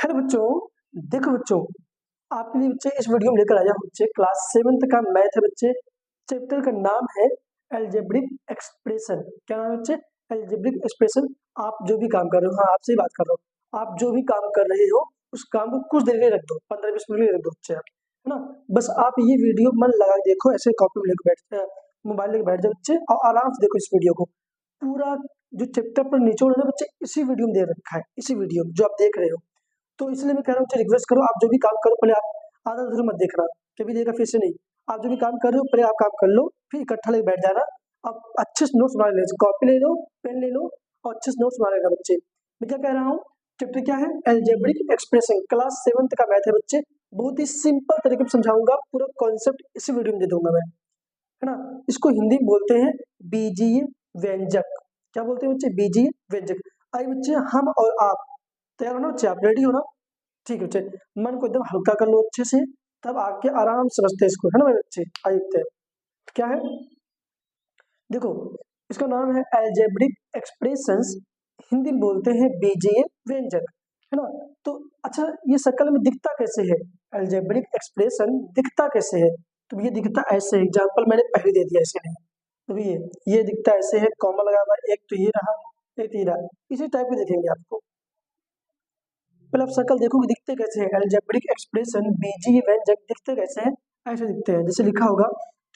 Hello बच्चों, देखो बच्चों, आपके लिए बच्चे इस वीडियो में लेकर आया हूँ बच्चे क्लास 7th का मैथ है बच्चे। चैप्टर का नाम है एल्जेब्रिक एक्सप्रेशन। क्या नाम है बच्चे? Algebraic expression. आप जो भी काम कर रहे हो, हाँ आपसे ही बात कर रहा हूँ, आप जो भी काम कर रहे हो उस काम को कुछ देर के लिए रख दो, 15-20 मिनट के लिए रख दो बच्चे, आप है ना। बस आप ये वीडियो मन लगा के देखो, ऐसे कॉपी में लेकर बैठ मोबाइल लेकर बैठ जाओ बच्चे और आराम से देखो इस वीडियो को पूरा। जो चैप्टर पर निचोड़ है ना बच्चे, इसी वीडियो में दे रखा है, इसी वीडियो में जो आप देख रहे हो। तो इसलिए मैं कह रहा हूँ रिक्वेस्ट करो, आप जो भी काम करो पहले आप आधा अधूरा मत देखना, कभी देखा फिर से नहीं। आप जो भी काम कर रहे हो पहले आप काम कर लो, फिर इकट्ठा लेके बैठ जाना। आप अच्छे से नोट्स बना लेना, कॉपी ले लो, पेन ले लो और अच्छे से नोट्स बना लेना बच्चे। मैं क्या कह रहा हूँ, चैप्टर क्या है? Algebraic expression. क्लास 7th का मैथ है बच्चे। बहुत ही सिंपल तरीके से समझाऊंगा, पूरा कॉन्सेप्ट इसी वीडियो में दे दूंगा मैं, है ना। इसको हिंदी में बोलते हैं बीजीय व्यंजक। क्या बोलते हैं बच्चे? बीजीय व्यंजक। आइए बच्चे, हम और आप तैयार हो ना बच्चे? आप रेडी हो ना? ठीक है बच्चे, मन को एकदम हल्का कर लो अच्छे से, तब आके आराम से समझते हैं इसको, है ना मेरे बच्चे। आइए देखते हैं क्या है। देखो, इसका नाम है एल्जेब्रिक एक्सप्रेशंस, हिंदी में बोलते हैं बीजीय व्यंजक, है ना। तो अच्छा, ये शक्ल में दिखता कैसे है? एल्जेब्रिक एक्सप्रेशन दिखता कैसे है? तो ये दिखता ऐसे है, एग्जाम्पल मैंने पहले दे दिया इसके लिए। तो ये दिखता ऐसे है, कॉमा लगा हुआ है, एक तो ये रहा, एक तो ये रहा, इसी टाइप के दिखेंगे आपको। पहले आप शक्ल देखोगे दिखते कैसे हैं। एल्जेब्रिक एक्सप्रेशन बीजीय व्यंजक दिखते कैसे हैं? ऐसे दिखते हैं, जैसे लिखा होगा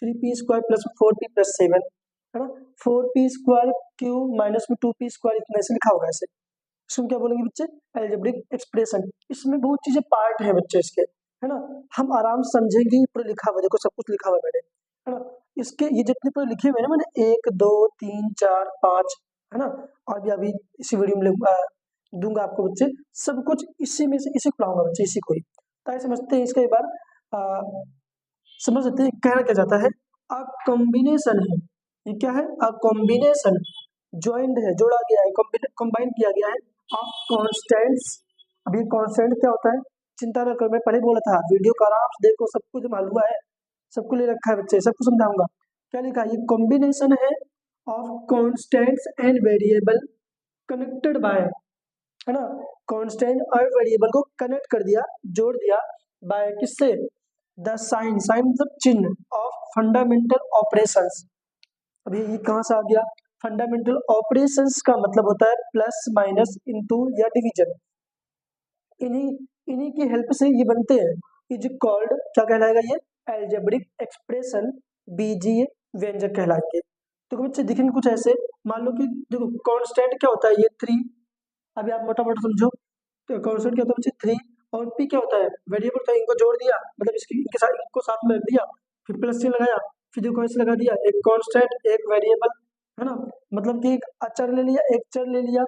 3p² प्लस 4p प्लस 7, है ना। 4p² क्यूब माइनस में 2p², इतना ऐसे लिखा होगा ऐसे। इसमें क्या बोलेंगे बच्चे? Algebraic expression. इसमें बहुत चीजें पार्ट है बच्चे इसके, है ना। हम आराम से समझेंगे, पूरा लिखा हुआ देखो, सब कुछ लिखा हुआ मैंने, है ना। इसके ये जितने पूरे लिखे हुए हैं ना मैंने, 1 2 3 4 5, है ना। और भी अभी इसी वीडियो में दूंगा आपको बच्चे, सब कुछ इसी में से इसी को पढ़ाऊंगा बच्चे, इसी को ही। ताकि समझते हैं इसका एक बार, समझ सकते हैं कहना क्या जाता है। अ कॉम्बिनेशन है, ये क्या है? अ कॉम्बिनेशन, ज्वाइंट है, जोड़ा गया है, कंबाइन किया गया है ऑफ कॉन्स्टेंट्स। अभी कॉन्स्टेंट क्या होता है? चिंता न करो, मैं पहले बोला था, वीडियो को आराम से देखो, सब कुछ मालूम हुआ है, सबको ले रखा है बच्चे, सबको समझाऊंगा। क्या लिखा है? ये कॉम्बिनेशन है of constants and variable connected bye, है ना। कांस्टेंट और वेरिएबल को कनेक्ट कर दिया, जोड़ दिया, बाय किससे? द साइन, साइन मतलब चिन्ह, ऑफ फंडामेंटल ऑपरेशंस। अभी ये कहाँ से आ गया? फंडामेंटल ऑपरेशंस का मतलब होता है प्लस माइनस इनटू या डिवीजन। इन्हीं इन्हीं की हेल्प से ये बनते हैं। इज कॉल्ड, क्या कहलाएगा ये? एल्जेब्रिक एक्सप्रेशन, बीजीय व्यंजक कहलाएंगे। तो बच्चे दिखेंगे कुछ ऐसे। मान लो कि देखो, कांस्टेंट क्या होता है? ये 3। अभी आप मोटा मोटा समझो, तो कांस्टेंट क्या होता है बच्चे? 3। और पी क्या होता है? वेरिएबल होता है, इनको जोड़ दिया, मतलब इसकी इनके साथ, इनको साथ में रख दिया, फिर प्लस चिन्ह लगाया, फिर देखो ऐसे लगा दिया, एक कांस्टेंट एक वेरिएबल, है ना। मतलब कि एक अचर ले लिया, एक चर ले लिया,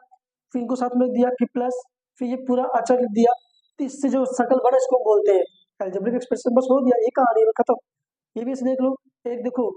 फिर इनको साथ में रख दिया, फिर प्लस, फिर ये पूरा अचर लिख दिया। तो इससे जो शकल बना इसको बोलते हैं एल्जेब्रिक एक्सप्रेशन। बस हो गया, ये कहानी है, खत्म। ये भी ऐसे देख लो, एक देखो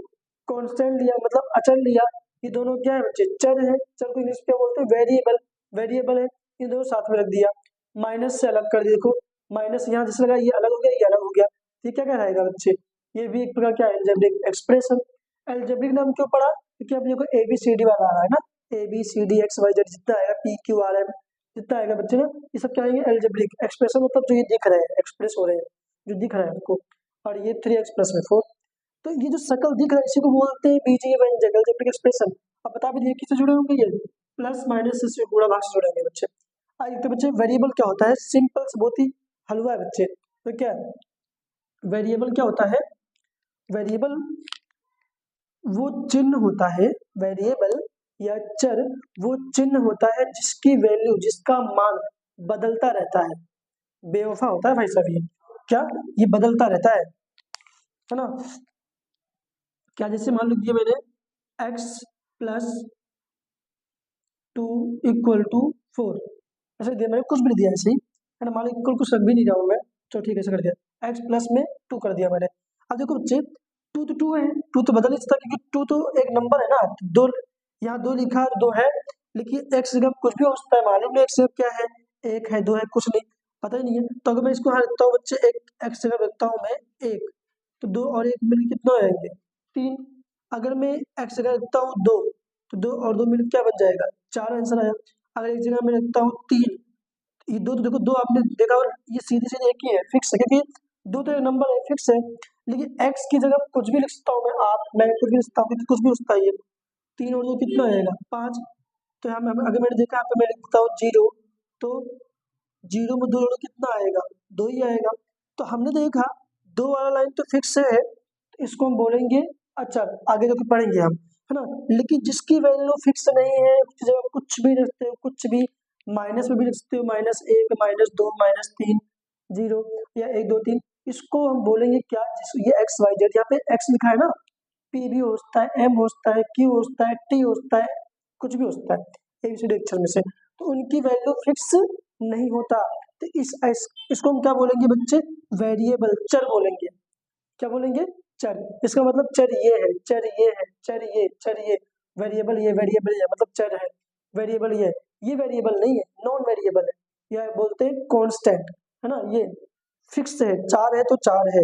कांस्टेंट लिया मतलब अचर लिया, ये दोनों क्या है बच्चे? चर है। चर को इंग्लिश में क्या बोलते हैं? वेरिएबल। वेरिएबल है, इन दोनों साथ में रख दिया, माइनस से अलग कर दिया, देखो माइनस यहाँ जैसे लगा, ये अलग हो गया, ये अलग हो गया। ये क्या कहलाएगा बच्चे? ये भी एक प्रकार क्या है? Algebraic expression. एल्जेब्रिक नाम क्यों पड़ा? क्योंकि अब देखो ABCD वाला आ रहा है ना, ABCD XYZ जितना आएगा, PQRM जितना आएगा बच्चे ना, ये सब क्या आएंगे? Algebraic expression. मतलब जो ये दिख रहे हैं, एक्सप्रेस हो रहे हैं, जो दिख रहा है आपको। और ये 3x प्लस में 4। तो ये जो शकल दिख रहा है इसी को बोलते हैं बीजीय व्यंजक, एल्जेब्रिक एक्सप्रेशन। अब बता भी दिए किससे जुड़े होंगे ये? प्लस माइनस से गुणा भाग से जुड़े होंगे बच्चे। आइए तो बच्चे, वेरिएबल क्या होता है? सिंपल से, बहुत ही हलवा है बच्चे। तो क्या वेरिएबल क्या होता है? वेरिएबल वो चिन्ह होता है, वेरिएबल या चर वो चिन्ह होता है जिसकी वैल्यू, जिसका मान बदलता रहता है। बेवफा होता है भाई साहब ये। क्या? ये बदलता रहता है ना। क्या? जैसे मान लो दिया मैंने x प्लस 2 इक्वल टू 4, ऐसे दिया मैंने, कुछ भी नहीं दिया ऐसे ही, है ना। मान लो इक्वल कुछ रख भी नहीं रहा हूँ मैं, तो ठीक है ऐसे कर दिया, x प्लस में 2 कर दिया मैंने। अब देखो बच्चे, 2 तो 2 है, 2 तो बदल नहीं सकता क्योंकि 2 तो एक नंबर है ना। दो, यहाँ 2 लिखा 2 है, लेकिन x जगह कुछ भी हो सकता है, मालूम नहीं x जगह क्या है, 1 है 2 है, कुछ नहीं पता ही नहीं है। तो अगर मैं इसको यहाँ लिखता हूँ बच्चे, एक x जगह लिखता हूँ मैं 1, तो 2 और 1 मिलकर कितना हो जाएंगे? 3। अगर मैं x जगह लिखता हूँ 2, तो 2 और 2 मिलकर क्या बन जाएगा? 4 आंसर आया। अगर एक जगह मैं लिखता हूँ 3, ये दो तो देखो, दो आपने देखा और ये सीधी सीधी एक ही है, फिक्स है, क्योंकि दो तो नंबर है, फिक्स है। लेकिन एक्स की जगह कुछ भी लिख सकता हूँ मैं कुछ भी लिख सकता हूँ, क्योंकि कुछ भी हो सकता है ये। 3 और 2 कितना आएगा 5। तो यहाँ में अगर मैंने देखा यहाँ पे मैं लिखता हूँ 0, तो 0 में 2 जोड़ो कितना आएगा, 2 ही आएगा। तो हमने देखा 2 वाला लाइन तो फिक्स है, तो इसको हम बोलेंगे अचर, आगे जो कि पढ़ेंगे हम, है ना। लेकिन जिसकी वैल्यू फिक्स नहीं है, उसकी जगह कुछ भी लिख सकते हो, कुछ भी, माइनस में भी लिख सकते हो, -1, -2, -3, 0 या 1 2 3, इसको हम बोलेंगे क्या, ये एक्स वाई जेड, यहाँ पे एक्स लिखा है ना, पी भी हो सकता है, एम हो सकता है, क्यू हो सकता है, टी हो सकता है, कुछ भी हो सकता है एबीसीडी अक्षर में से, तो उनकी वैल्यू फिक्स नहीं होता। तो इसको हम क्या बोलेंगे बच्चे, वेरिएबल, चर बोलेंगे। क्या बोलेंगे, चर। इसका मतलब चर ये है, चर ये है, चर ये, वेरिएबल ये, वेरिएबल ये, मतलब चर है, वेरिएबल ये वेरिएबल नहीं है, नॉन वेरिएबल है, या बोलते हैं कांस्टेंट, है ना। ये फिक्स है, 4 है तो 4 है,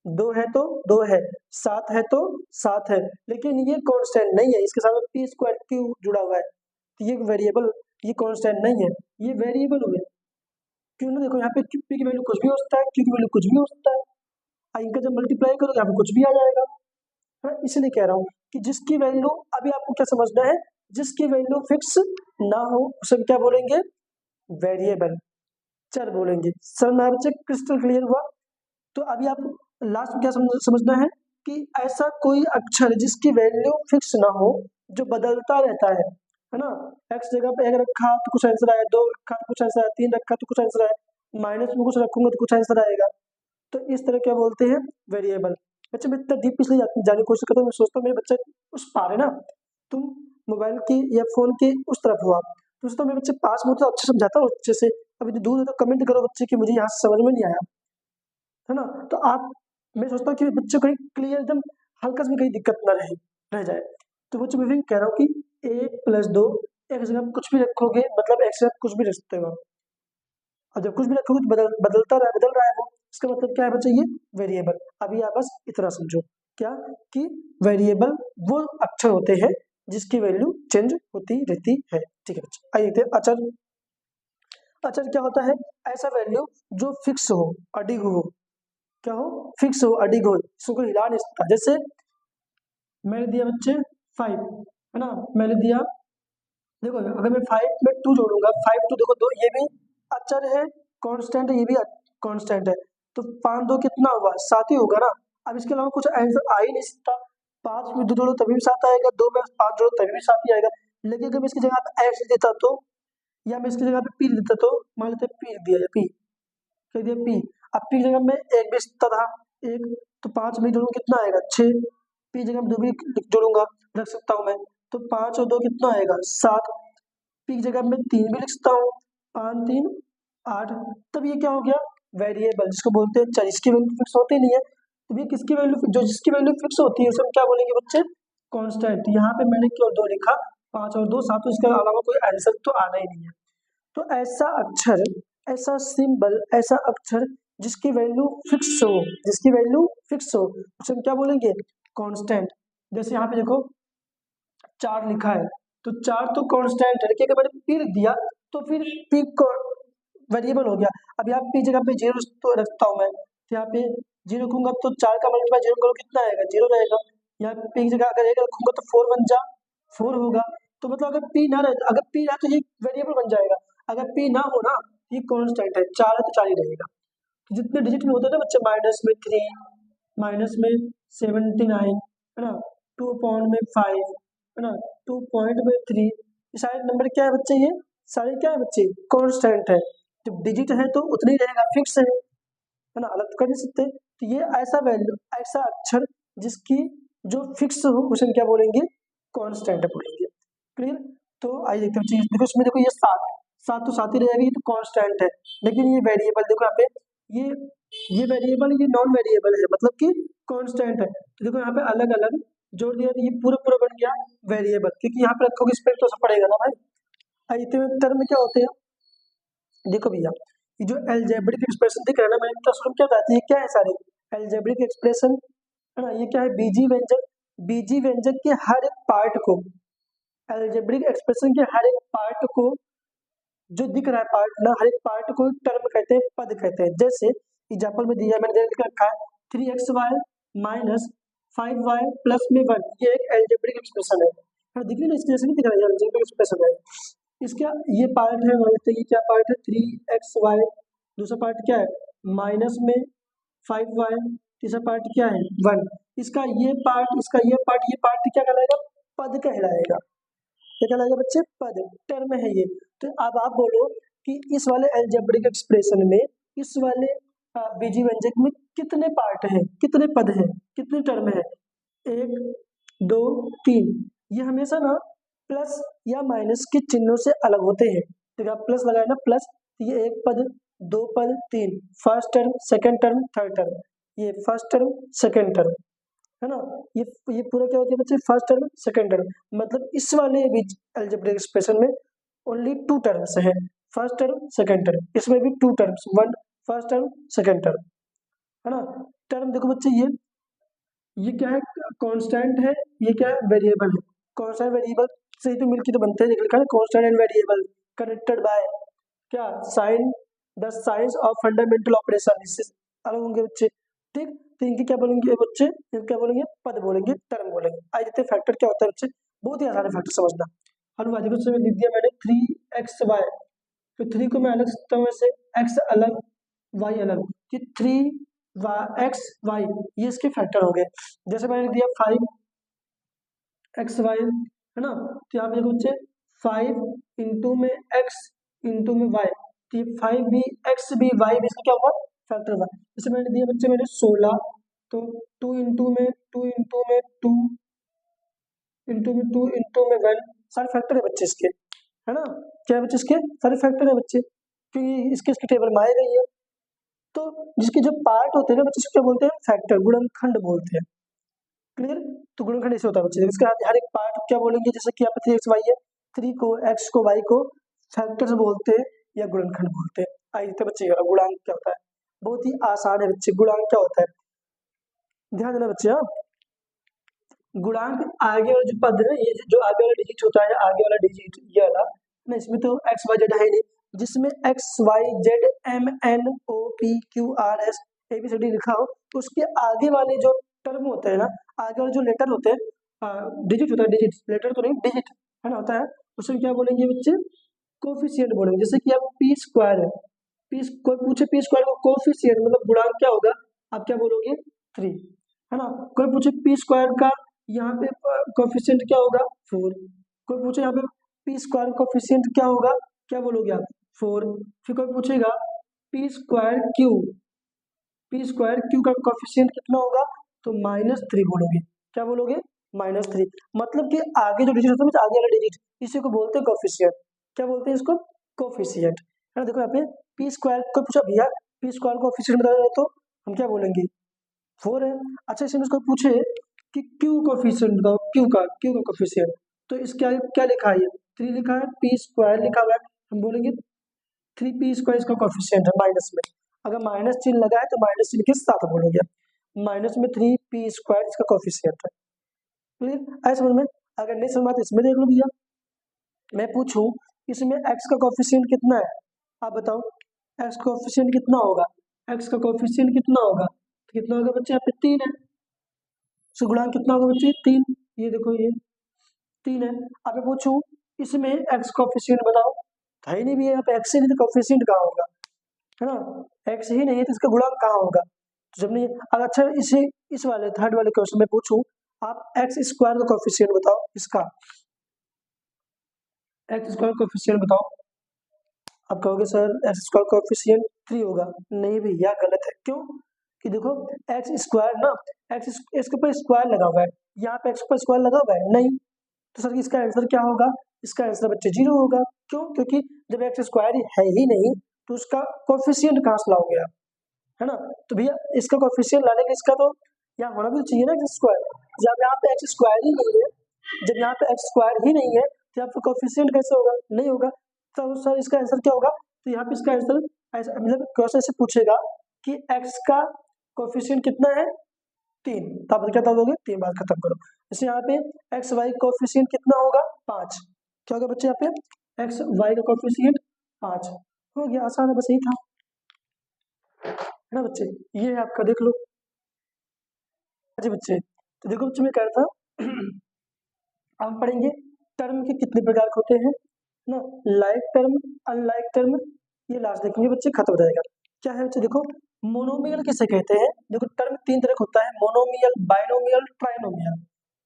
2 है तो 2 है, 7 है तो 7 है, लेकिन ये कांस्टेंट नहीं है, इसके साथ पी स्क्वायर क्यू जुड़ा हुआ है, तो ये वेरिएबल, ये कांस्टेंट नहीं है, ये वेरिएबल हुए। क्यों ना, देखो यहाँ पे पी की वैल्यू कुछ भी हो सकता है, क्यू की वैल्यू कुछ भी हो सकता है, इनका जब मल्टीप्लाई करो यहाँ पे कुछ भी आ जाएगा, है ना। इसलिए कह रहा हूँ कि जिसकी वैल्यू, अभी आपको क्या समझना है, जिसकी वैल्यू फिक्स ना हो उसे हम क्या बोलेंगे, वेरिएबल, चर बोलेंगे। सर मैं बच्चे क्रिस्टल क्लियर हुआ। तो अभी आप लास्ट में क्या समझना है कि ऐसा कोई अक्षर जिसकी वैल्यू फिक्स ना हो, जो बदलता रहता है ना। एक्स जगह पे एक रखा तो कुछ आंसर आया, 2 रखा तो कुछ आंसर आया, 3 रखा तो कुछ आंसर आया, माइनस में कुछ रखूंगा तो कुछ आंसर आएगा, तो इस तरह क्या बोलते हैं, वेरिएबल। बच्चे मैं इतना डीप इसलिए जाने की कोशिश करता हूँ, मैं सोचता हूँ मेरे बच्चे उस पार है ना, तुम मोबाइल के या फोन के उस तरफ हो आप, तो उसको मेरे बच्चे पास में हो तो अच्छे समझाता हूँ अच्छे से। अभी दूर है तो कमेंट करो बच्चे कि मुझे यहाँ समझ में नहीं आया, है ना। तो आप, मैं सोचता हूँ कि बच्चों को क्लियर एकदम, हल्का सा भी कहीं दिक्कत ना रह जाए। तो बच्चों मैं भी कह रहा हूँ कि 1 + 2, एक जगह कुछ भी रखोगे मतलब एक जगह कुछ भी रख सकते हो आप। और जब कुछ भी रखोगे तो बदल रहा है वो, इसका मतलब क्या है बच्चे, ये वेरिएबल। अभी आप बस इतना समझो क्या, कि वेरिएबल वो अक्षर होते हैं जिसकी वैल्यू चेंज होती रहती है। ठीक है बच्चे, आइए देखते हैं अचर। अचर क्या होता है, ऐसा वैल्यू जो फिक्स हो, अडिग हो, क्या हो, फिक्स हो, अडिग हो, इसको कोई हिला नहीं सकता। जैसे मैंने दिया बच्चे 5, है ना, मैंने दिया, देखो अगर मैं 5 में 2 जोड़ूंगा, 5 2 देखो 2, ये भी अचर है, कांस्टेंट है, ये भी कांस्टेंट है, तो 5 2 कितना हुआ, 7 ही होगा ना। अब इसके अलावा कुछ आंसर आ ही नहीं सकता, 5 में 2 जोड़ो तभी भी 7 आएगा, 2 में 5 जोड़ो तभी भी 7 ही आएगा। लेकिन अगर मैं इसकी जगह पे एक्स देता तो, या मैं इसकी जगह पे पी देता तो, मान लेते पी दिया है, पी कह दिया पी, अब पी की जगह में एक भी था, एक, तो 5 में जोड़ूंगा कितना आएगा, 6, पी की जगह में 2 भी जोड़ूंगा, रख सकता हूँ मैं, तो 5 और 2 कितना आएगा, 7, पी की जगह में 3 भी लिख सकता हूँ, 5 3 8, तब ये क्या हो गया, वेरिएबल, जिसको बोलते हैं चर, इसकी वैल्यू फिक्स होती नहीं है। तो ये किसकी वैल्यू, जो जिसकी वैल्यू फिक्स होती है उसे हम क्या बोलेंगे बच्चे, कांस्टेंट। यहाँ पे मैंने क्यों 2 लिखा, 5 और 2 7, तो इसके अलावा कोई आंसर तो आना ही नहीं है। तो ऐसा अक्षर, ऐसा सिंबल, ऐसा अक्षर जिसकी वैल्यू फिक्स हो, जिसकी वैल्यू फिक्स हो, उसे हम क्या बोलेंगे, कांस्टेंट। जैसे यहाँ पे देखो 4 लिखा है, तो 4 तो कांस्टेंट है, लेकिन अगर मैंने पी लिख दिया तो फिर पी वेरिएबल हो गया। अब यहाँ पी जगह पे 0 तो रखता हूँ मैं, तो यहाँ पे 0 रखूंगा तो 4 का मल्टीप्लाई 0 करो कितना आएगा, 0 रहेगा। यहाँ पी की जगह अगर 1 रखूंगा तो 4 बन जा 4 होगा। तो मतलब अगर पी ना रहे, अगर पी रहा तो ये वेरिएबल बन जाएगा, अगर पी ना हो ना, ये कांस्टेंट है, 4 है तो 4 ही रहेगा। तो जितने डिजिट में होते हैं ना बच्चे, माइनस में 3, माइनस में 79, है ना, 2 पॉइंट में 5, है ना, 2 पॉइंट में 3, ये सारे नंबर क्या है बच्चे, ये सारे क्या है बच्चे, कांस्टेंट है। जब डिजिट है तो उतना ही रहेगा, फिक्स है ना, अलग तो कर नहीं सकते। तो ये ऐसा वैल्यू, ऐसा अक्षर जिसकी जो फिक्स हो उसे हम क्या बोलेंगे, कांस्टेंट बोलेंगे। क्लियर। तो आइए देखते हैं चीज, देखो इसमें देखो ये 7 7 तो 7 ही रहेगा, ये तो कांस्टेंट है, लेकिन ये वेरिएबल देखो यहाँ पे, ये ये वेरिएबल, ये नॉन वेरिएबल है, मतलब कि कांस्टेंट है। तो देखो यहाँ पे अलग अलग जोड़ दिया, तो ये पूरा पूरा बन गया वेरिएबल, क्योंकि यहाँ पे रखोगे इस पे तो सब पड़ेगा ना भाई। इतने टर्म क्या होते हैं, देखो भैया, ये जो एलजेब्रिक एक्सप्रेशन दिख रहा है ना, मैंने इतना शुरू क्या बताया, ये क्या है सारे एलजेब्रिक एक्सप्रेशन, है ना। ये क्या है, बीजी व्यंजक, बीजी व्यंजक के हर एक पार्ट को, एलजेब्रिक एक्सप्रेशन के हर एक पार्ट को जो दिख रहा है पार्ट ना, हर एक पार्ट को टर्म कहते हैं, पद कहते हैं। जैसे एग्जाम्पल में दिया मैंने लिख रखा है 3xy माइनस 5y प्लस में 1, ये एक एल्जेब्रिक एक्सप्रेशन है। दिख रही है इसकी जैसे नहीं दिख रहा है, एल्जेब्रिक एक्सप्रेशन है। इसका ये पार्ट है, मान लेते हैं ये क्या पार्ट है 3xy, दूसरा पार्ट क्या है माइनस में 5y, तीसरा पार्ट क्या है 1। इसका ये पार्ट, इसका ये पार्ट, ये पार्ट क्या कहलाएगा, पद कहलाएगा। क्या कहलाएगा बच्चे, पद, टर्म है ये। तो अब आप बोलो कि इस वाले एल्जेब्रिक एक्सप्रेशन में, इस वाले बीजीय व्यंजक में कितने पार्ट हैं, कितने पद हैं, कितने टर्म है, 1 2 3। ये हमेशा ना प्लस या माइनस के चिन्हों से अलग होते हैं। तो आप प्लस लगाए ना, प्लस, ये एक पद, दो पद, तीन, first term, second term, third term, ये फर्स्ट टर्म, सेकंड टर्म, है ना। ये पूरा क्या होता है बच्चे, फर्स्ट टर्म, सेकंड टर्म। मतलब इस वाले बीच अलजेब्रिक एक्सप्रेशन में ओनली 2 टर्म्स हैं, फर्स्ट टर्म, सेकंड टर्म। इसमें भी 2 terms, 1 first term, second term, है ना। टर्म देखो बच्चे, ये क्या है, कांस्टेंट है, ये क्या है, वेरिएबल है। कांस्टेंट वेरिएबल से ही तो मिलके तो बनते हैं, लिखा है constant and variable connected by क्या, sign, the science of fundamental operation, इससे अलग होंगे बच्चे, ठीक। तो इनके क्या बोलेंगे बच्चे, इनके क्या बोलेंगे, पद बोलेंगे, टर्म बोलेंगे। आज देखते हैं फैक्टर क्या होता है बच्चे, बहुत ही आसान है फैक्टर समझना। अनुवादित से लिख दिया मैंने 3xy, तो 3 को मैं अलग सकता हूँ ऐसे, x अलग, y अलग, ये 3xy, ये इसके फैक्टर हो गए। जैसे मैंने दिया 5xy, है ना, तो यहाँ पे देखो बच्चे 5 इंटू में x इंटू में y, तो ये 5 भी x भी y भी इसका क्या हुआ, फैक्टर हुआ। जैसे मैंने दिया बच्चे मैंने 16, तो 2 इंटू में 2 इंटू में 2 इंटू में 2 इंटू में 1, सारे फैक्टर है बच्चे इसके, है ना। क्या है बच्चे, इसके सारे फैक्टर है बच्चे, क्योंकि इसके टेबल में आए गई है। तो जिसके जो पार्ट होते हैं ना बच्चे, इसको क्या बोलते हैं, फैक्टर, गुणनखंड बोलते हैं। क्लियर। तो गुणनखंड ऐसे होता है बच्चे, इसका हर एक पार्ट क्या बोलेंगे, जैसे कि यहाँ पे 3xy है, 3 को, x को, y को फैक्टर्स बोलते हैं या गुणनखंड बोलते हैं। आइए देखते हैं बच्चे गुणांक क्या होता है, बहुत ही आसान है बच्चे। गुणांक क्या होता है, ध्यान देना बच्चे। हाँ, गुणांक आगे वाला जो पद है, ये जो आगे वाला डिजिट होता है, आगे वाला डिजिट ये वाला ना, इसमें तो एक्स वाई जेड है नहीं, जिसमें X Y Z M N O P Q R S A B C D लिखा हो, तो उसके आगे वाले जो टर्म होते हैं ना, आगे वाले जो लेटर होते हैं, डिजिट होता है, डिजिट, लेटर तो नहीं, डिजिट, है ना, होता है, उसमें क्या बोलेंगे बच्चे, कोफिशिएंट बोलेंगे। जैसे कि आप पी स्क्वायर है, पी, कोई पूछे पी स्क्वायर को कोफिशिएंट मतलब गुणांक क्या होगा, आप क्या बोलोगे, 3, है ना। कोई पूछे पी स्क्वायर का यहाँ पे कोफिशिएंट क्या होगा, 4। कोई पूछे यहाँ पे पी स्क्वायर कोफिशिएंट क्या होगा, क्या बोलोगे आप, 4। फिर कोई पूछेगा P square Q, P square Q का कोफिशिएंट कितना होगा, तो -3 बोलोगे। क्या बोलोगे, -3। मतलब कि आगे जो डिजिट होता है, आगे वाला डिजिट, इसी को बोलते हैं कोफिशिएंट। क्या बोलते हैं इसको, कोफिशिएंट, है ना। देखो यहाँ पे पी स्क्वायर को पूछा भैया पी स्क्वायर कोफिशिएंट बता दो, तो हम क्या बोलेंगे, 4 है। अच्छा, इसमें इसको पूछे कि क्यू कोफिशिएंट बताओ, क्यू का कोफिशिएंट, तो इसके आगे क्या लिखा है, 3 लिखा है, पी स्क्वायर लिखा हुआ है, हम बोलेंगे 3p स्क्वायर इसका कोफिशिएंट है माइनस में। अगर माइनस चिन्ह लगा है तो माइनस चिन्ह के साथ बोलोगे, माइनस में 3p स्क्वायर इसका कोफिशिएंट है। क्लियर, ऐसा समझ में। अगर नहीं समझ में तो इसमें देख लो भैया, मैं पूछूं इसमें x का कोफिशिएंट कितना है, आप बताओ, x का कोफिशिएंट कितना होगा, x का कोफिशिएंट कितना होगा, तो कितना होगा बच्चे, यहाँ पे 3 है, तो गुणांक कितना होगा बच्चे, 3। ये देखो ये 3 है। अब मैं पूछूं इसमें x कोफिशिएंट बताओ, है ही नहीं भी, यहाँ पे x ही नहीं तो कोफिशिएंट कहाँ होगा, है ना, x ही नहीं है तो इसका गुणांक कहाँ होगा, तो जब नहीं। अगर अच्छा इस वाले थर्ड वाले क्वेश्चन में पूछूं, आप एक्स स्क्वायर का कोफिशिएंट बताओ, इसका एक्स स्क्वायर कोफिशिएंट बताओ। आप कहोगे सर एक्स स्क्वायर कोफिशिएंट 3 होगा, नहीं भैया गलत है। क्यों, कि देखो एक्स स्क्वायर ना, एक्स इसके ऊपर स्क्वायर लगा हुआ है, यहाँ पे एक्स पर स्क्वायर लगा हुआ है नहीं, तो सर इसका आंसर क्या होगा, इसका आंसर बच्चे 0 होगा। क्यों, क्योंकि जब एक्स स्क्वायर है ही नहीं तो उसका कोफिशिएंट कहाँ से लाओगे आप, है ना। तो भैया इसका कोफिशिएंट लाने के इसका तो यहाँ होना भी चाहिए ना एक्स स्क्वायर, जब यहाँ पे एक्स स्क्वायर ही नहीं है, जब यहाँ पे एक्स स्क्वायर ही नहीं है तो यहाँ पे कोफिशिएंट कैसे होगा, नहीं होगा। तो सर इसका आंसर क्या होगा, तो यहाँ पे इसका आंसर ऐसा, मतलब क्वेश्चन से पूछेगा कि एक्स का कोफिशिएंट कितना है, 3, तो आप क्या बता दोगे, 3, बात खत्म करो। जैसे यहाँ पे एक्स वाई कोफिशिएंट कितना होगा, 5, क्या होगा बच्चे यहाँ पे एक्स वाई का कोफिशिएंट 5 हो गया, आसान है, बस यही था, है ना बच्चे। ये है आपका, देख लो। अच्छा बच्चे, तो देखो बच्चे मैं कह रहा था अब हम पढ़ेंगे टर्म के कितने प्रकार के होते हैं ना, लाइक टर्म, अनलाइक टर्म, ये लास्ट देखेंगे बच्चे, खत्म हो जाएगा। क्या है बच्चे, देखो मोनोमियल किसे कहते हैं, देखो टर्म तीन तरह का होता है, मोनोमियल, बाइनोमियल, ट्राइनोमियल,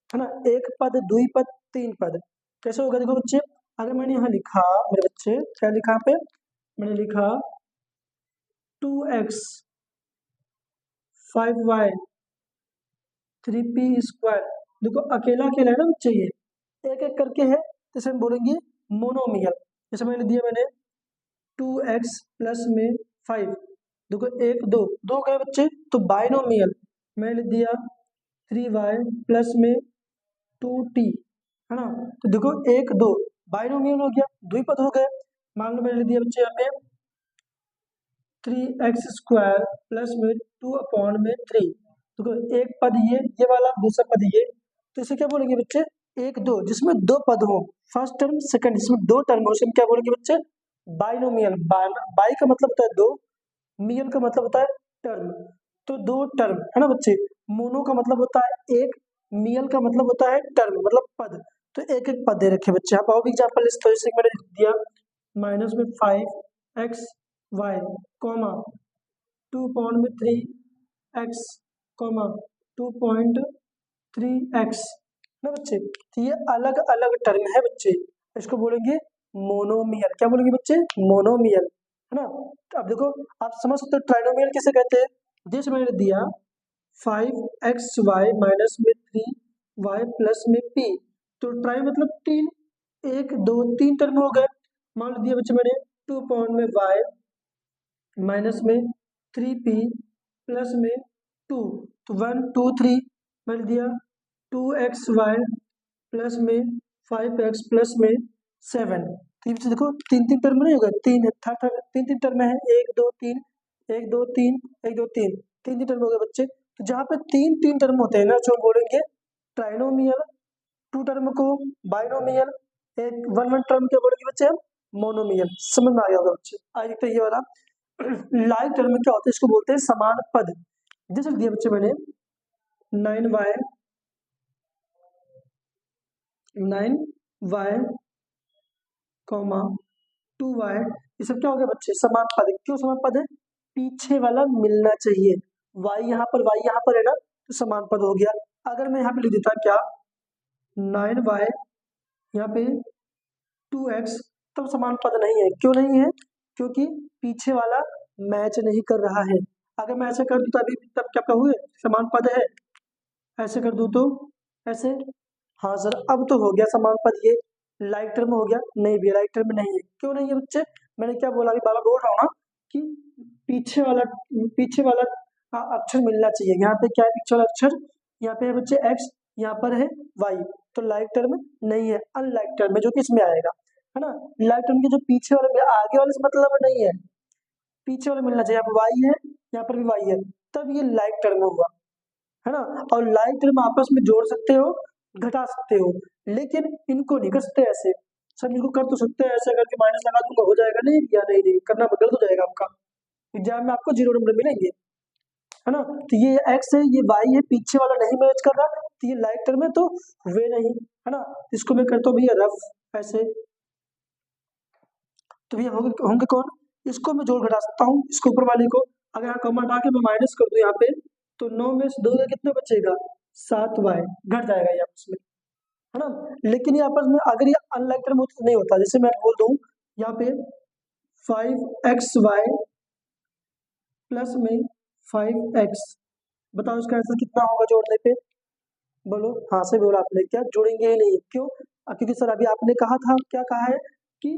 है ना, एक पद, द्विपद, तीन पद। कैसे होगा देखो बच्चे, अगर मैंने यहाँ लिखा, मेरे बच्चे क्या लिखा यहाँ पे, मैंने लिखा 2x 5y 3p², देखो अकेला अकेला है ना बच्चे, ये एक एक करके है, जैसे हम बोलेंगे मोनोमियल। जैसे मैंने दिया, मैंने 2x प्लस में 5, देखो एक दो दो गए बच्चे, तो बाइनोमियल मैंने दिया 3y प्लस में 2t, है ना, तो देखो एक दो बाइनोमियल हो गया, द्विपद हो गए। मान लो मैंने दिया बच्चे यहाँ पे 3x² प्लस में 2/3, देखो एक पद ये वाला, दूसरा पद ये, तो इसे क्या बोलेंगे बच्चे, एक दो जिसमें दो पद हो, फर्स्ट टर्म सेकंड, जिसमें दो टर्म हो, उसे हम क्या बोलेंगे बच्चे, बाइनोमियल। बाई का मतलब होता है दो, मियल का मतलब होता है टर्म, तो दो टर्म, है ना बच्चे। मोनो का मतलब होता है एक, मियल का मतलब होता है टर्म, मतलब पद, तो एक एक पद दे रखे बच्चे। आप और भी एग्जाम्पल लिस्ट, तो जैसे मैंने दिया माइनस में 5xy comma 2/3x comma 2.3x, ना बच्चे, तो ये अलग अलग टर्म है बच्चे, इसको बोलेंगे मोनोमियल। क्या बोलेंगे बच्चे, मोनोमियल, है ना। तो अब देखो, आप समझ सकते हो ट्राइनोमियल किसे कहते हैं, जैसे मैंने दिया 5xy माइनस में 3y प्लस में p, तो ट्राई मतलब तीन, एक दो तीन टर्म हो गए। मान लो दिया बच्चे मैंने 2/y माइनस में 3p प्लस में 2, तो 1 2 3 मैंने दिया 2xy प्लस में 5x प्लस में 7, तो ये बच्चे देखो तीन तीन टर्म नहीं होगा, तीन तीन तीन टर्म है, एक दो तीन, एक दो तीन, एक दो तीन, तीन तीन टर्म हो गए बच्चे। तो जहाँ पे तीन तीन टर्म होते हैं ना, जो बोलेंगे ट्राइनोमियल, टू टर्म को बाइनोमियल, एक वन वन टर्म के बोलेंगे बच्चे हम मोनोमियल। समझ में आ गया होगा बच्चे। आगे तो ये वाला लाइक टर्म में क्या होता है, इसको बोलते हैं समान पद। जैसे दिया बच्चे मैंने 9y 9y कॉमा 2y, ये सब क्या हो गया बच्चे, समान पद। क्यों समान पद है, पीछे वाला मिलना चाहिए, y यहाँ पर है ना, तो समान पद हो गया। अगर मैं यहाँ पे लिख देता क्या 9y यहाँ पे 2x, तब समान पद नहीं है। क्यों नहीं है, क्योंकि पीछे वाला मैच नहीं कर रहा है। अगर मैं ऐसे कर दूं तो अभी तब क्या कहूँ, समान पद है, ऐसे कर दूं तो ऐसे, हाँ सर अब तो हो गया समान पद, ये लाइक टर्म हो गया, नहीं भी लाइक टर्म नहीं है। क्यों नहीं है बच्चे, मैंने क्या बोला, अभी बार बोल रहा हूँ ना कि पीछे वाला अक्षर मिलना चाहिए। यहाँ पे क्या है, पीछे वाला अक्षर, यहाँ पे है बच्चे x, यहाँ पर है y, तो लाइक टर्म नहीं है, अनलाइक टर्म है, जो कि इसमें आएगा, है ना। लाइक टर्म के जो पीछे वाले आगे वाले से मतलब नहीं है, पीछे वाले मिलना चाहिए। यहाँ पर y है, यहाँ पर भी y है, तब ये लाइक टर्म होगा, है ना। और लाइक टर्म आपस में जोड़ सकते हो, घटा सकते हो, लेकिन इनको नहीं कर सकते ऐसे। सब इनको कर तो सकते हैं, ऐसे करके माइनस लगा दूंगा हो जाएगा, नहीं या नहीं नहीं करना गलत हो जाएगा आपका, एग्जाम में आपको 0 नंबर मिलेंगे, है ना। तो ये x है, ये y है, पीछे वाला नहीं मैच कर रहा, तो ये लाइक टर्म है, तो वे नहीं, है ना। इसको मैं करता हूँ भैया रफ ऐसे, तो भैया होंगे कौन, इसको मैं जोड़ घटा सकता हूँ, इसको ऊपर वाले को। अगर यहाँ कॉमा हटा के मैं माइनस कर दूं यहाँ पे, तो 9 में से 2 का कितना बचेगा, 7y, घट जाएगा ये आपस में, है ना। लेकिन ये आपस में अगर ये अनलाइक टर्म होता तो नहीं होता। जैसे मैं बोल दूं यहाँ पे 5xy प्लस में 5x, बताओ इसका आंसर कितना होगा जोड़ने पे, बोलो। हाँ से बोला आपने, क्या जोड़ेंगे ही नहीं, क्यों, क्योंकि सर अभी आपने कहा था, क्या कहा है कि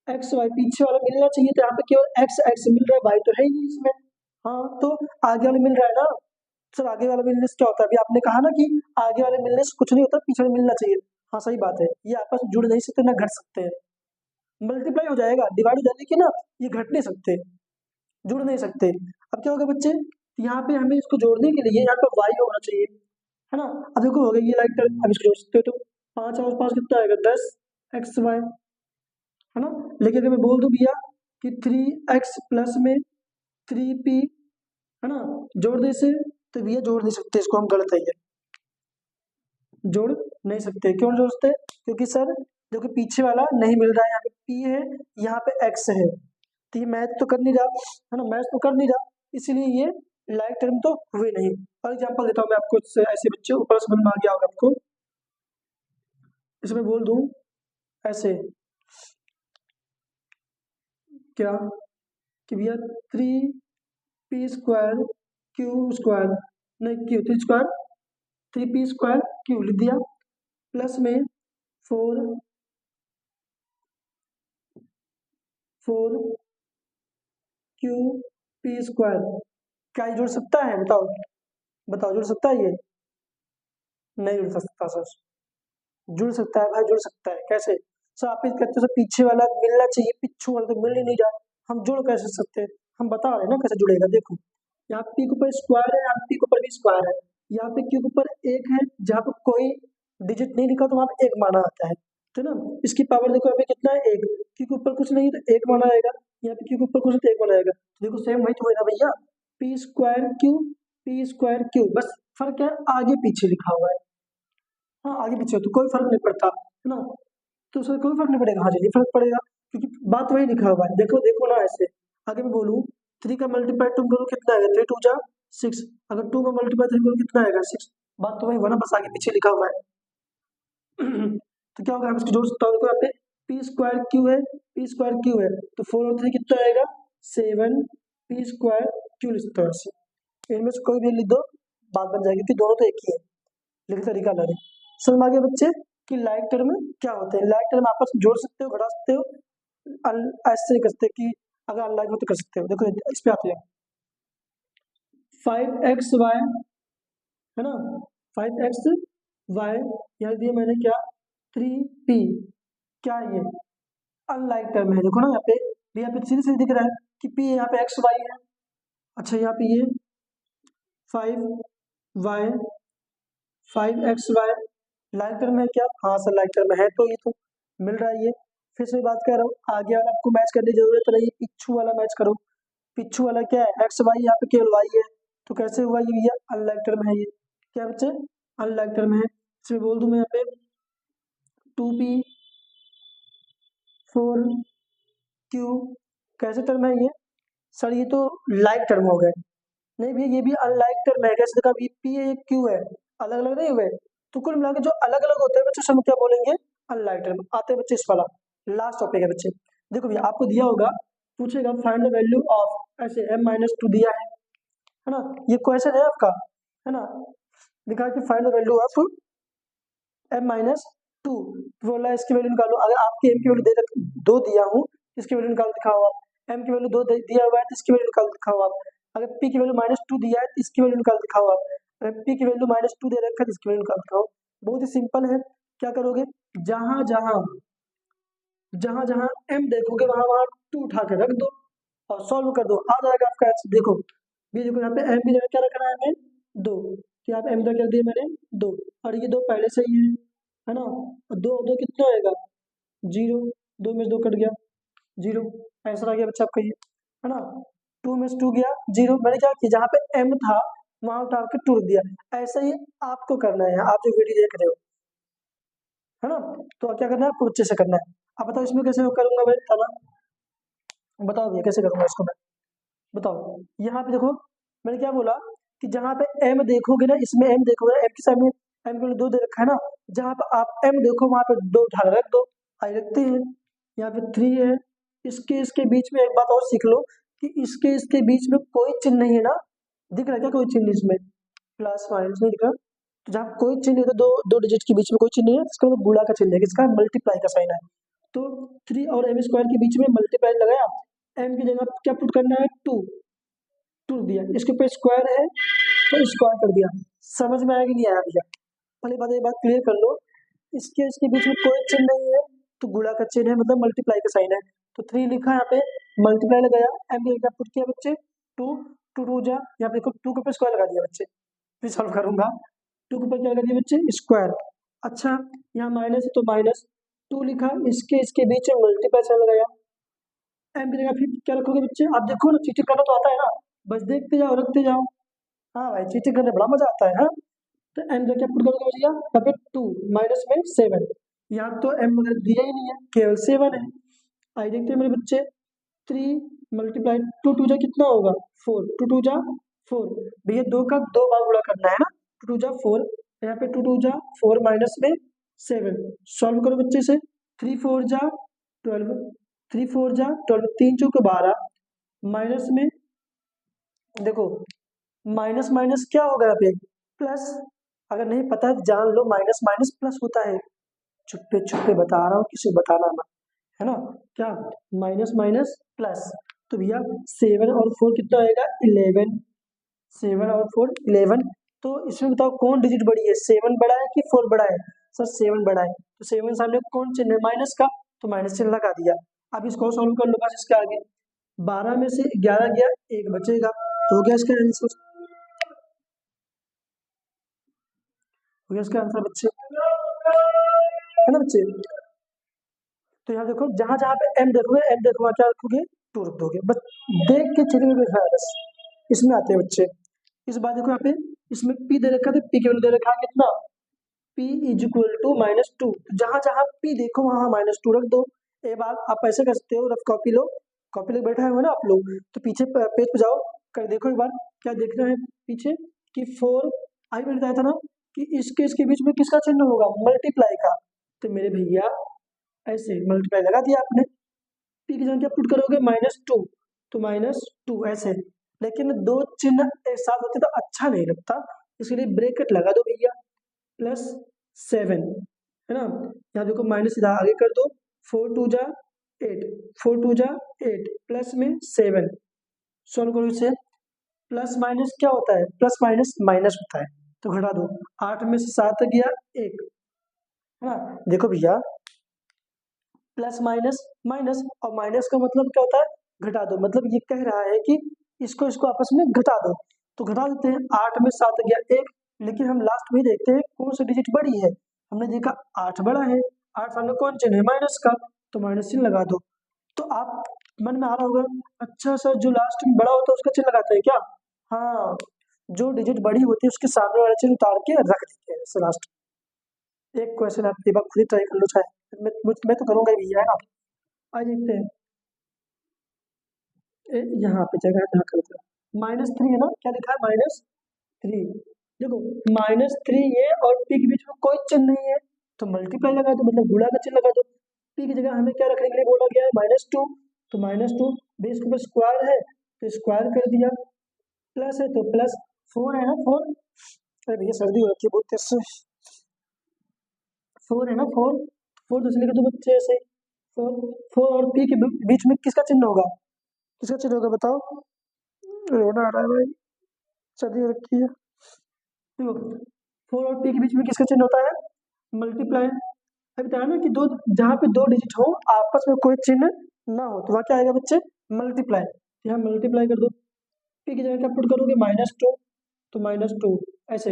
एक्स वाई पीछे वाला मिलना चाहिए, तो यहाँ पे केवल एक्स एक्स मिल रहा है, वाई तो है ही नहीं इसमें। हाँ तो आगे वाला मिल रहा है ना सर, आगे वाला मिलने से क्या होता है, अभी आपने कहा ना कि आगे वाले मिलने से कुछ नहीं होता, पीछे वाले मिलना चाहिए। हाँ सही बात है, ये आपस में जुड़ नहीं सकते ना घट सकते हैं, मल्टीप्लाई हो जाएगा, डिवाइड हो जाने की ना, ये घट नहीं सकते, जुड़ नहीं सकते। अब क्या होगा बच्चे, यहाँ पे हमें इसको जोड़ने के लिए यहाँ पे वाई होना चाहिए, है ना। अब देखो हो गया ये लाइक टर्म, अब इसको जोड़ सकते हो, तो 5 और 5 कितना आएगा 10 एक्स वाई, है ना। लेकिन अगर मैं बोल दूं भैया कि 3x प्लस में 3p, है ना, जोड़ दे से, तो भैया जोड़ नहीं सकते इसको, हम गलत है ये, जोड़ नहीं सकते। क्यों जोड़ सकते? क्योंकि सर देखो पीछे वाला नहीं मिल रहा है, यहाँ पे p है, यहाँ पे x है, तो ये मैच तो कर नहीं रहा, है ना, मैच तो कर नहीं रहा, इसीलिए ये लाइक टर्म तो हुए नहीं। और एग्जाम्पल देता हूँ मैं आपको, ऐसे बच्चे ऊपर समझ में आ गया होगा आपको, इसमें बोल दूं ऐसे क्या कि भैया 3p² q² नहीं, q3² 3p² q लिख दिया, प्लस में 4 4qp²। क्या ये जुड़ सकता है? बताओ बताओ, जुड़ सकता है ये? नहीं जुड़ सकता सर। जुड़ सकता है भाई, जुड़ सकता है। कैसे? सर आप कहते हो सर पीछे वाला मिलना चाहिए, पिछू वाला तो मिल ही नहीं रहा, हम जोड़ कैसे सकते हैं? हम बता रहे हैं ना कैसे जुड़ेगा। देखो यहाँ p के ऊपर स्क्वायर है, यहाँ p के ऊपर भी स्क्वायर है, यहाँ पे q के ऊपर एक है, जहाँ पे कोई डिजिट नहीं लिखा तो वहाँ पे एक माना आता है, तो ना इसकी पावर देखो यहाँ पे कितना है, एक। q के ऊपर कुछ नहीं है तो एक माना आएगा, यहाँ पे q के ऊपर कुछ है तो एक माना आएगा। देखो सेम वही तो है ना भैया, p² q, बस फर्क है आगे पीछे लिखा हुआ है। हाँ आगे पीछे तो कोई फर्क नहीं पड़ता, है ना, तो उससे कोई फर्क नहीं पड़ेगा। हाँ जी नहीं फर्क पड़ेगा, क्योंकि बात वही लिखा हुआ है। देखो देखो ना ऐसे, आगे मैं बोलूँ 3 का मल्टीप्लाई टू करो कितना आएगा, 3 2 जा 6, अगर 2 का मल्टीप्लाई 3 करो कितना आएगा 6, बात तो वही हुआ ना, बस आगे पीछे लिखा हुआ है। तो क्या होगा, हम इसको जोड़ सकता हूँ, देखो यहाँ पे p² है, p² है, तो 4 और 3 कितना आएगा 7, p² लिख सकता हूँ ऐसे, इनमें से कोई भी लिख दो, बात बन जाएगी, कि दोनों तो एक ही है, लेकिन तरीका अलग है। समझ में आ गया बच्चे कि लाइक टर्म क्या होते हैं? लाइक टर्म आपस में जोड़ सकते हो, घटा सकते हो, ऐसे नहीं कर सकते कि अगर अनलाइक हो तो कर सकते हो। देखो इस पे आते हैं, 5xy, है ना, 5xy, यहाँ दिया मैंने क्या 3p, क्या ये अनलाइक टर्म है। देखो ना यहाँ पे भी, यहाँ पे सीधे सीधे दिख रहा है कि p यहाँ पे xy है, अच्छा यहाँ पे ये 5y 5xy लाइक टर्म है क्या? हाँ सर लाइक टर्म है, तो ये तो मिल रहा है ये। फिर से बात कर रहा हूँ, आगे वाला आपको मैच करने की जरूरत नहीं, पिछू वाला मैच करो। पिछू वाला क्या है, एक्स वाई, यहाँ पे केवल वाई है, तो कैसे हुआ ये? अनलाइक टर्म है ये, क्या बच्चे? अनलाइक टर्म है। इसमें बोल दूं मैं यहाँ पे 2p 4q, कैसे टर्म है ये? सर ये तो लाइक टर्म हो गए। नहीं भैया ये भी अनलाइक टर्म है, कैसे? देखा, p है, q है, अलग अलग नहीं हुए, तो कुल मिला के जो अलग अलग होते हैं बच्चे, सब क्या बोलेंगे? Unlike term. आते हैं बच्चे इस वाला लास्ट टॉपिक है बच्चे। देखो भैया आपको दिया होगा, पूछेगा फाइंड द वैल्यू ऑफ, ऐसे m-2 दिया है ना, ये क्वेश्चन है आपका, है ना, लिखा है कि find the value of m-2, बोला है इसकी वैल्यू निकालो। अगर आपके m की वैल्यू दो दिया हूँ, इसकी वैल्यू निकाल दिखाओ आप। m की वैल्यू दो दिया हुआ है तो इसकी वैल्यू निकाल दिखाओ आप। अगर p की वैल्यू -2 दिया है तो इसकी वैल्यू निकाल दिखाओ आप। अगर p की वैल्यू -2 दे रखा है तो इसकी वैल्यू निकाल दिखाओ। बहुत ही सिंपल है। क्या करोगे, जहां जहां जहां जहां m देखोगे वहां वहां 2 उठा के रख दो और सॉल्व कर दो, आ जाएगा आपका आंसर। देखो ये देखो, यहाँ पे m की जगह क्या रखना है हमें, 2, तो यहाँ पे m रख दिया मैंने 2, और ये 2 पहले से ही है ना, और 2 2 कितना आएगा 0, 2 में से 2 कट गया 0, आंसर आ गया बच्चा आपका ये, है ना। 2 में से 2 गया 0, मैंने क्या किया, जहाँ पे m था वहां उठा के 2 रख दिया। ऐसा ही आपको करना है, आप जो वीडियो देख रहे हो, है ना, तो क्या करना है आपको अच्छे से करना है। अब बताओ इसमें कैसे करूंगा मैं, बताना, बताओ भैया कैसे करूंगा इसको मैं, बताओ। यहाँ पे देखो मैंने क्या बोला कि जहाँ पे m देखोगे ना, इसमें m देखोगे ना, m के सामने m के लिए 2 दे रखा है ना, जहाँ पे आप m देखो वहां पे 2 उठा के रख दो, आइए रखते हैं। यहाँ पे 3 है, इसके इसके बीच में एक बात और सीख लो कि इसके इसके बीच में कोई चिन्ह नहीं है ना, दिख रहा है क्या कोई चिन्ह इसमें, प्लस माइनस नहीं दिख रहा, तो जहाँ कोई चिन्ह नहीं, तो दो दो डिजिट के बीच में कोई चिन्ह नहीं है, इसका मतलब गुणा का चिन्ह है, किसका? मल्टीप्लाई का साइन है। तो 3 और m² के बीच में मल्टीप्लाई लगाया, m की जगह क्या पुट करना है 2, 2 दिया, इसके ऊपर स्क्वायर है तो स्क्वायर कर दिया। समझ में आया कि नहीं आया भैया? पहले बात, एक बात क्लियर कर लो, इसके इसके बीच में कोई चिन्ह नहीं है तो गुणा का चिन्ह है, मतलब मल्टीप्लाई का साइन है। तो 3 लिखा यहाँ पे, मल्टीप्लाई लगाया, m की जगह पुट किया बच्चे 2, 2 2 जा, यहाँ पे देखो 2 के ऊपर स्क्वायर लगा दिया बच्चे, फिर सॉल्व करूंगा, 2 के ऊपर क्या लगा दिया बच्चे, स्क्वायर। अच्छा यहाँ माइनस है तो -2 लिखा, इसके इसके बीच में मल्टीप्लाई साइन लगाया, एम की जगह फिर क्या रखोगे बच्चे? आप देखो ना, चीटिंग करना तो आता है ना, बस देखते जाओ रखते जाओ। हाँ भाई, चीटिंग करने बड़ा मजा आता है। हाँ, तो एम जगह पुट करोगे भैया, यहाँ पे 2 माइनस में 7, यहाँ तो एम वगैरह दिया ही नहीं है, केवल 7 है। आइए देखते हैं मेरे बच्चे, 3 मल्टीप्लाई 2 टू जा कितना होगा? 4, 2 टू जा 4। भैया 2 का 2 बार गुणा करना है ना, 2 टू जा 4, यहाँ पे 2 टू जा 4 माइनस में 7। सॉल्व करो बच्चे से, 3 4 जा 12, 3 4 जा 12, 3 चौके 12, माइनस में देखो, माइनस माइनस क्या होगा यहाँ पे? प्लस। अगर नहीं पता है जान लो, माइनस माइनस प्लस होता है। छुपे छुपे बता रहा हूँ, किसी को बताना मत, है ना? क्या? Minus minus plus. तो भैया 7 और 4 कितना आएगा? 11। 7 और 4 11। तो इसमें बताओ कौन डिजिट बड़ी है, 7 बड़ा है कि 4 बड़ा है? सर 7 बड़ा है, तो 7 सामने कौन चिन्ह है? माइनस का, तो माइनस चिन्ह लगा दिया। अब इसको सॉल्व कर लो बस, इसके आगे 12 में से 11 गया, 1 बचेगा, हो गया इसका आंसर। हो गया इसका आंसर बच्चे, है ना बच्चे? तो यहाँ देखो, जहां जहां पे एम देखोगे, एम देखो क्या रखोगे? 2 रख दोगे, बस देख के चीटिंग में है बस। इसमें आते हैं बच्चे, इस बार देखो यहाँ पे, इसमें पी दे रखा है, तो पी के वैल्यू दे रखा है कितना? p is equal to -2। जहां जहां p देखो वहां -2 रख दो। एक बार आप ऐसे कर सकते हो, रफ कॉपी लो, कॉपी लेके बैठे हुए ना आप लोग, तो पीछे पेज पे जाओ, कर देखो एक बार क्या देखना है पीछे, कि 4 आई मैंने बताया था ना, कि इसके बीच में किसका चिन्ह होगा? मल्टीप्लाई का। तो मेरे भैया ऐसे मल्टीप्लाई लगा दिया आपने, पी की जगह क्या पुट करोगे? -2, तो -2 ऐसे। लेकिन दो चिन्ह एक साथ होते तो अच्छा नहीं लगता, इसके लिए ब्रैकेट लगा दो भैया, +7, है ना? यहाँ देखो माइनस इधर आगे कर दो, 4 टू जा 8, 4 टू जा 8, प्लस में 7। सॉल्व करो इसे, प्लस माइनस क्या होता है? प्लस माइनस माइनस होता है, तो घटा दो, 8 में से 7 गया 1, है ना? देखो भैया, प्लस माइनस माइनस, और माइनस का मतलब क्या होता है? घटा दो, मतलब ये कह रहा है कि इसको इसको आपस में घटा दो। तो घटा देते हैं, 8 में 7 गया 1, लेकिन हम लास्ट में देखते हैं कौन सी डिजिट बड़ी है। हमने देखा 8 बड़ा है, 8 सामने कौन चिन्ह है? माइनस का, तो माइनस चिन्ह लगा दो। तो आप मन में आ रहा होगा, अच्छा सर जो लास्ट में बड़ा होता है उसका चिन्ह लगाते हैं क्या? हाँ, जो डिजिट बड़ी होती है उसके सामने वाला चिन्ह उतार के रख देते हैं लास्ट। एक क्वेश्चन आप एक बार खुद ही ट्राई कर लो, चाहे मैं तो करूंगा ही भैया, है ना? आज देखते हैं, यहाँ पे जगह जहाँ करते हैं -3 है ना, क्या लिखा है? -3। देखो -3 ये और पी के बीच में कोई चिन्ह नहीं है, तो मल्टीप्लाई लगा दो, मतलब गुणा का चिन्ह लगा दो। पी की जगह हमें क्या रखने के लिए बोला गया है? -2, तो -2 बेस के ऊपर स्क्वायर है, तो स्क्वायर कर दिया, प्लस है तो प्लस 4 है ना, 4। अरे भैया सर्दी हो रखी है बहुत तेज से, 4 है ना, 4, 4 दूसरे लिखे तो बच्चे ऐसे 4, 4 और पी के बीच में किसका चिन्ह होगा? किसका चिन्ह होगा बताओ? रोना आ रहा है भाई, सर्दी हो रखी है। देखो 4 और पी के बीच में किसका चिन्ह होता है? मल्टीप्लाई। अभी बताया ना कि दो, जहाँ पे दो डिजिट हो आपस में कोई चिन्ह ना हो, तो वहाँ क्या आएगा बच्चे? मल्टीप्लाई। यहाँ मल्टीप्लाई कर दो, पी की जगह क्या पुट करोगे? -2, तो -2 ऐसे,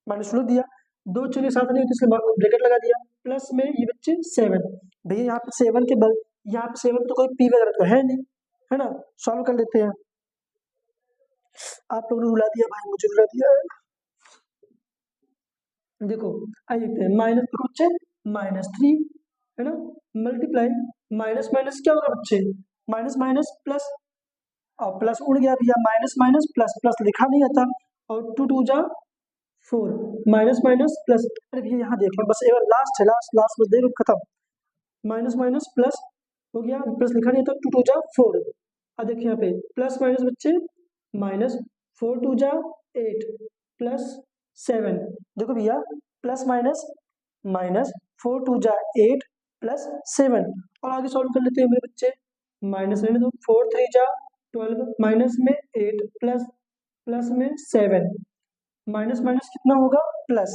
-2 दिया, दो चिन्ह साथ नहीं होते इसलिए ब्रैकेट लगा दिया, प्लस में ये बच्चे 7। भैया यहाँ पे 7 के बल, यहाँ पे 7 तो कोई पी वगैरह तो है नहीं, है ना? सॉल्व कर लेते हैं। आप लोगों ने रुला दिया भाई, मुझे रुला दिया है। देखो आइए देखते हैं, माइनस देखो बच्चे, -3, है ना? मल्टीप्लाई, माइनस माइनस क्या होगा बच्चे? माइनस माइनस प्लस, और प्लस उड़ गया भैया, माइनस माइनस प्लस, प्लस लिखा नहीं आता, और 2 टू जा 4, माइनस माइनस प्लस। अरे भैया यहाँ देख लो बस, एक बार लास्ट है, लास्ट लास्ट बस देखो खत्म, माइनस माइनस प्लस हो गया, प्लस लिखा नहीं था, 2 टू जा 4। अब देखिए यहाँ पे प्लस माइनस बच्चे, -4 टू जा 8, +7। देखो भैया प्लस माइनस -4 टू जा 8 +7, और आगे सॉल्व कर लेते हैं मेरे बच्चे, माइनस रहने दो, 4 3 जा 12, माइनस में 8 प्लस प्लस में 7, माइनस माइनस कितना होगा? प्लस,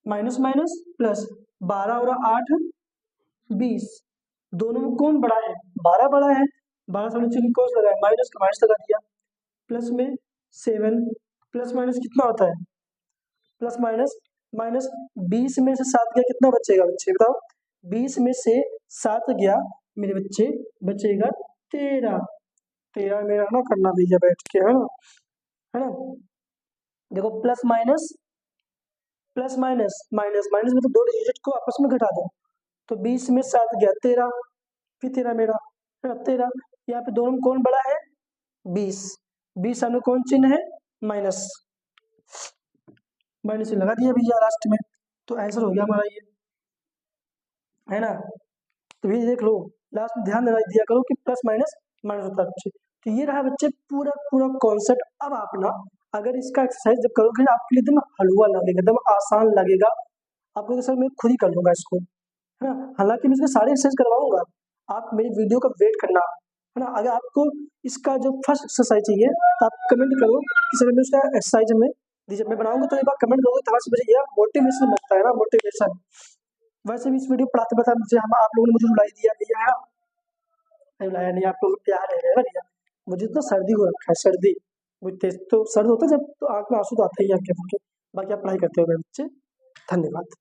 माइनस माइनस प्लस, 12 और 8 20, दोनों में कौन बड़ा है? 12 बड़ा है, 12 से नीचे कौन सा लगा है? माइनस का माइनस लगा दिया, प्लस में 7, प्लस माइनस कितना होता है? प्लस माइनस माइनस, 20 में से 7 गया कितना बचेगा बच्चे बताओ? 20 में से 7 गया मेरे बच्चे, बचेगा 13 13 मेरा ना करना भैया बैठ के, है ना। देखो प्लस माइनस माइनस में तो दो डिजिट को आपस में घटा दो, तो 20 में 7 गया 13, फिर 13 मेरा, है ना 13। यहाँ पे दोनों में कौन बड़ा है 20, 20 सामने कौन चिन्ह है माइनस, माइनस लगा दिया भैया लास्ट में, तो आंसर हो गया हमारा ये, है ना। तो ये देख लो लास्ट में ध्यान दिया करो कि प्लस माइनस माइनस होता है बच्चे। तो ये रहा बच्चे पूरा पूरा कॉन्सेप्ट। अब आप ना अगर इसका एक्सरसाइज जब करोगे ना आपके लिए एकदम हलवा लगेगा, एकदम आसान लगेगा, आपको सर मैं खुद ही कर लूंगा इसको, है ना। हालांकि मैं इसके सारे एक्सरसाइज करवाऊंगा, आप मेरी वीडियो का वेट करना, है ना। अगर आपको इसका जो फर्स्ट एक्सरसाइज चाहिए तो आप कमेंट करो कि सर मैं उसका एक्सरसाइज में दीजिए, मैं बनाऊंगा तो एक बार कमेंट करोगे तो मुझे ये मोटिवेशन मिलता है ना, मोटिवेशन। वैसे भी इस वीडियो पढ़ाते पढ़ाते मुझे हम आप लोगों ने मुझे रुलाई दिया भैया, है ना, रुलाया नहीं, आप लोग प्यार है ना भैया। मुझे तो सर्दी हो रखा है, सर्दी मुझे तेज तो सर्द होता है जब, तो आंख में आंसू तो आते ही आके, बाकी आप पढ़ाई करते हो मेरे बच्चे। धन्यवाद।